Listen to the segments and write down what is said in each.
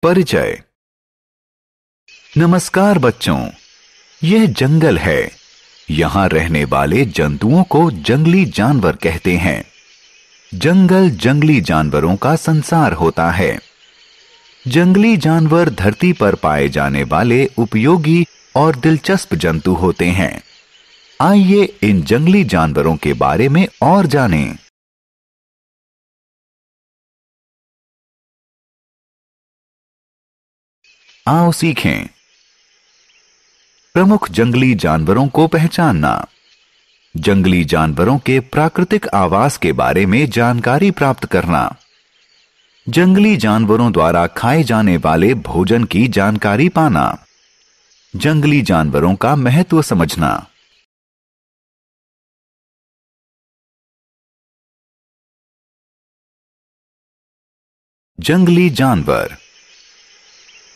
परिचय। नमस्कार बच्चों, यह जंगल है। यहाँ रहने वाले जंतुओं को जंगली जानवर कहते हैं। जंगल जंगली जानवरों का संसार होता है। जंगली जानवर धरती पर पाए जाने वाले उपयोगी और दिलचस्प जंतु होते हैं। आइए इन जंगली जानवरों के बारे में और जानें। आओ सीखें। प्रमुख जंगली जानवरों को पहचानना। जंगली जानवरों के प्राकृतिक आवास के बारे में जानकारी प्राप्त करना। जंगली जानवरों द्वारा खाए जाने वाले भोजन की जानकारी पाना। जंगली जानवरों का महत्व समझना। जंगली जानवर।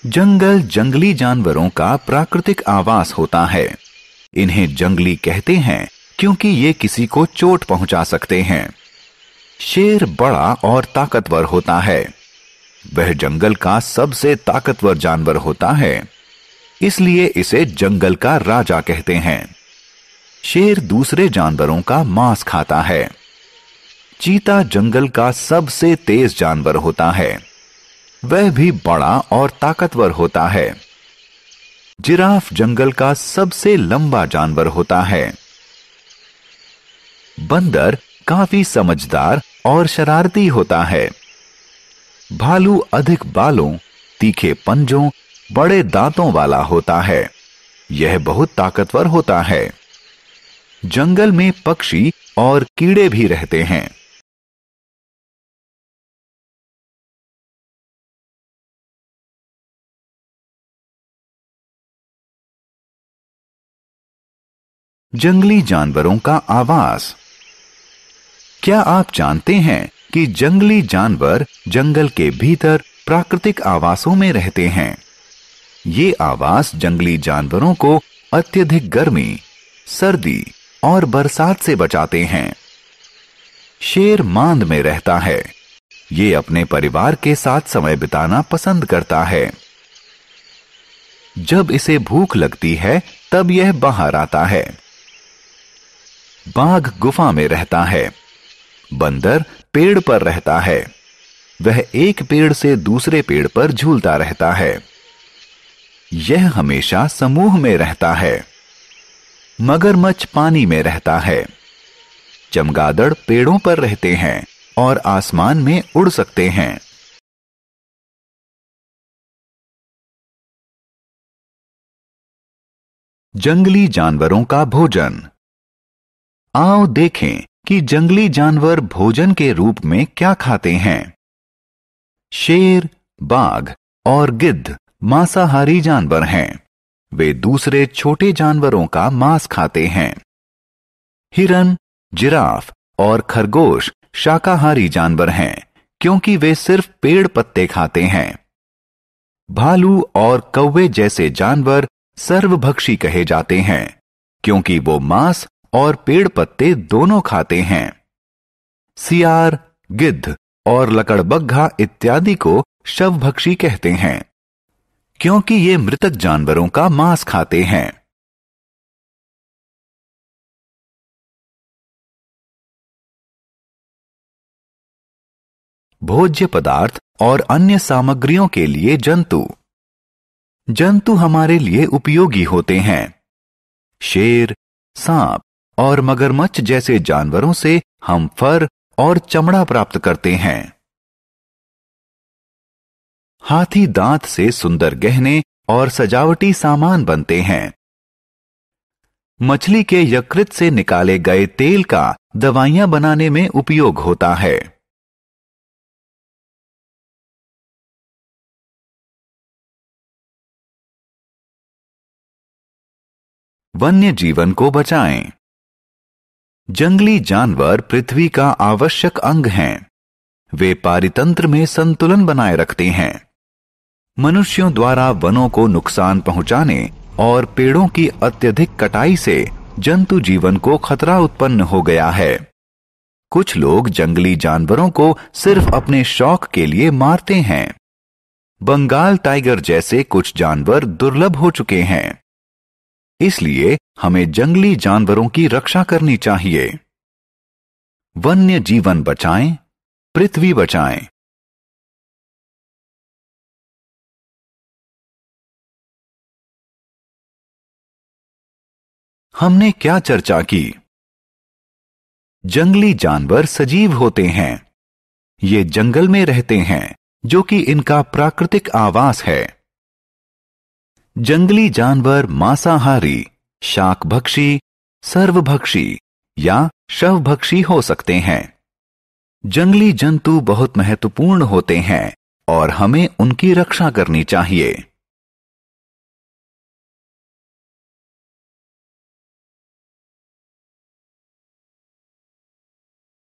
जंगल जंगली जानवरों का प्राकृतिक आवास होता है। इन्हें जंगली कहते हैं क्योंकि ये किसी को चोट पहुंचा सकते हैं। शेर बड़ा और ताकतवर होता है। वह जंगल का सबसे ताकतवर जानवर होता है, इसलिए इसे जंगल का राजा कहते हैं। शेर दूसरे जानवरों का मांस खाता है। चीता जंगल का सबसे तेज जानवर होता है। वह भी बड़ा और ताकतवर होता है। जिराफ जंगल का सबसे लंबा जानवर होता है। बंदर काफी समझदार और शरारती होता है। भालू अधिक बालों, तीखे पंजों, बड़े दांतों वाला होता है। यह बहुत ताकतवर होता है। जंगल में पक्षी और कीड़े भी रहते हैं। जंगली जानवरों का आवास। क्या आप जानते हैं कि जंगली जानवर जंगल के भीतर प्राकृतिक आवासों में रहते हैं? ये आवास जंगली जानवरों को अत्यधिक गर्मी, सर्दी और बरसात से बचाते हैं। शेर मांद में रहता है। ये अपने परिवार के साथ समय बिताना पसंद करता है। जब इसे भूख लगती है तब यह बाहर आता है। बाघ गुफा में रहता है। बंदर पेड़ पर रहता है। वह एक पेड़ से दूसरे पेड़ पर झूलता रहता है। यह हमेशा समूह में रहता है। मगरमच्छ पानी में रहता है। चमगादड़ पेड़ों पर रहते हैं और आसमान में उड़ सकते हैं। जंगली जानवरों का भोजन। आओ देखें कि जंगली जानवर भोजन के रूप में क्या खाते हैं। शेर, बाघ और गिद्ध मांसाहारी जानवर हैं। वे दूसरे छोटे जानवरों का मांस खाते हैं। हिरन, जिराफ और खरगोश शाकाहारी जानवर हैं क्योंकि वे सिर्फ पेड़ पत्ते खाते हैं। भालू और कौवे जैसे जानवर सर्वभक्षी कहे जाते हैं क्योंकि वो मांस और पेड़ पत्ते दोनों खाते हैं। सियार, गिद्ध और लकड़बग्घा इत्यादि को शवभक्षी कहते हैं क्योंकि ये मृतक जानवरों का मांस खाते हैं। भोज्य पदार्थ और अन्य सामग्रियों के लिए जंतु। जंतु हमारे लिए उपयोगी होते हैं। शेर, सांप और मगरमच्छ जैसे जानवरों से हम फर और चमड़ा प्राप्त करते हैं। हाथी दांत से सुंदर गहने और सजावटी सामान बनते हैं। मछली के यकृत से निकाले गए तेल का दवाइयां बनाने में उपयोग होता है। वन्य जीवन को बचाएं। जंगली जानवर पृथ्वी का आवश्यक अंग हैं। वे पारितंत्र में संतुलन बनाए रखते हैं। मनुष्यों द्वारा वनों को नुकसान पहुंचाने और पेड़ों की अत्यधिक कटाई से जंतु जीवन को खतरा उत्पन्न हो गया है। कुछ लोग जंगली जानवरों को सिर्फ अपने शौक के लिए मारते हैं। बंगाल टाइगर जैसे कुछ जानवर दुर्लभ हो चुके हैं। इसलिए हमें जंगली जानवरों की रक्षा करनी चाहिए। वन्य जीवन बचाएं, पृथ्वी बचाएं। हमने क्या चर्चा की? जंगली जानवर सजीव होते हैं। ये जंगल में रहते हैं, जो कि इनका प्राकृतिक आवास है। जंगली जानवर मांसाहारी, शाकभक्षी, सर्वभक्षी या शवभक्षी हो सकते हैं। जंगली जंतु बहुत महत्वपूर्ण होते हैं और हमें उनकी रक्षा करनी चाहिए।